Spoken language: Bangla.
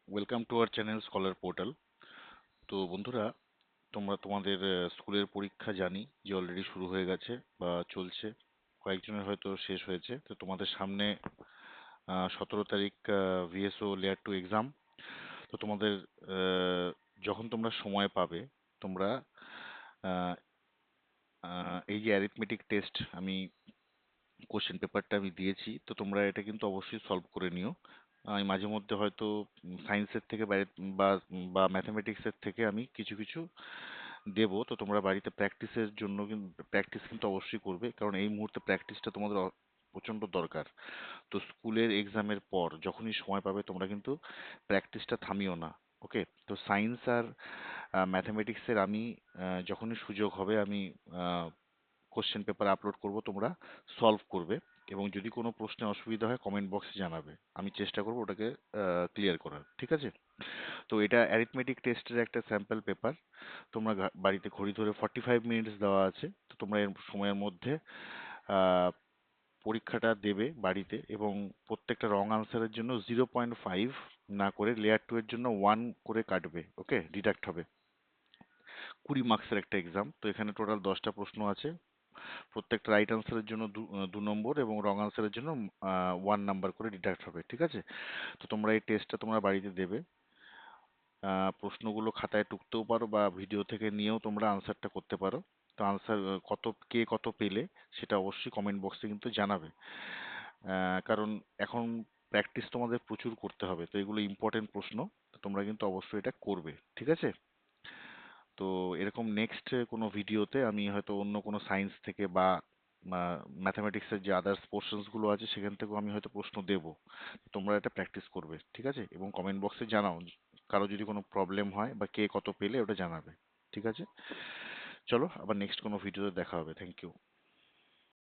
Welcome to our channel scholar portal. তো বন্ধুরা, তোমরা তোমাদের স্কুলের পরীক্ষা জানি যে অলরেডি শুরু হয়ে গেছে বা চলছে। কয়েকজনের হয়তো শেষ হয়েছে। তো তোমাদের সামনে 17 তারিখ ভিএসও লেয়ার 2 এক্সাম। তো তোমাদের যখন তোমরা সময় পাবে, তোমরা আহ, এই যে অ্যারিথমেটিক টেস্ট আমি কোশ্চেন পেপারটা আমি দিয়েছি, তো তোমরা এটা কিন্তু অবশ্যই সলভ করে নিও। আমি মাঝে মধ্যে হয়তো সায়েন্সের থেকে বাইরে বা বা ম্যাথামেটিক্সের থেকে আমি কিছু কিছু দেবো। তো তোমরা বাড়িতে প্র্যাকটিসের জন্য কিন্তু প্র্যাকটিস কিন্তু অবশ্যই করবে, কারণ এই মুহূর্তে প্র্যাকটিসটা তোমাদের প্রচণ্ড দরকার। তো স্কুলের এক্সামের পর যখনই সময় পাবে তোমরা কিন্তু প্র্যাকটিসটা থামিও না। ওকে, তো সায়েন্স আর ম্যাথামেটিক্সের আমি যখনই সুযোগ হবে আমি কোশ্চেন পেপার আপলোড করব, তোমরা সলভ করবে। এবং যদি কোনো প্রশ্নে অসুবিধা হয় কমেন্ট বক্সে জানাবে, আমি চেষ্টা করব ওটাকে ক্লিয়ার করার। ঠিক আছে? তো এটা অ্যারিথমেটিক টেস্টের একটা স্যাম্পল পেপার। তোমরা বাড়িতে ঘড়ি ধরে 45 মিনিটস দেওয়া আছে, তো তোমরা এর সময়ের মধ্যে আহ, পরীক্ষাটা দেবে বাড়িতে। এবং প্রত্যেকটা রং আনসারের জন্য 0.5 না করে লেয়ার 2 এর জন্য 1 করে কাটবে। ওকে, ডিডাক্ট হবে। 20 মার্কসের একটা এক্সাম, তো এখানে টোটাল 10টা প্রশ্ন আছে। প্রত্যেকটা রাইট আনসারের জন্য 2 নম্বর এবং রং আনসারের জন্য 1 নাম্বার করে ডিডাক্ট হবে। ঠিক আছে? তো তোমরা এই টেস্টটা তোমরা বাড়িতে দেবে। প্রশ্নগুলো খাতায় টুকতেও পারো বা ভিডিও থেকে নিয়েও তোমরা আনসারটা করতে পারো। তো আনসার কে কত পেলে সেটা অবশ্যই কমেন্ট বক্সে কিন্তু জানাবে। কারণ এখন প্র্যাকটিস তোমাদের প্রচুর করতে হবে, তো এগুলো ইম্পর্টেন্ট প্রশ্ন। তো তোমরা কিন্তু অবশ্যই এটা করবে। ঠিক আছে? তো এরকম নেক্সট কোনো ভিডিওতে আমি হয়তো অন্য কোনো সায়েন্স থেকে বা ম্যাথামেটিক্সের যে আদার্স পোর্শনস গুলো আছে সেখান থেকেও আমি হয়তো প্রশ্ন দেবো। তোমরা এটা প্র্যাকটিস করবে। ঠিক আছে? এবং কমেন্ট বক্সে জানাও কারো যদি কোনো প্রবলেম হয় বা কে কত পেলে ওটা জানাবে। ঠিক আছে? চলো, আবার নেক্সট কোনো ভিডিওতে দেখা হবে। Thank you.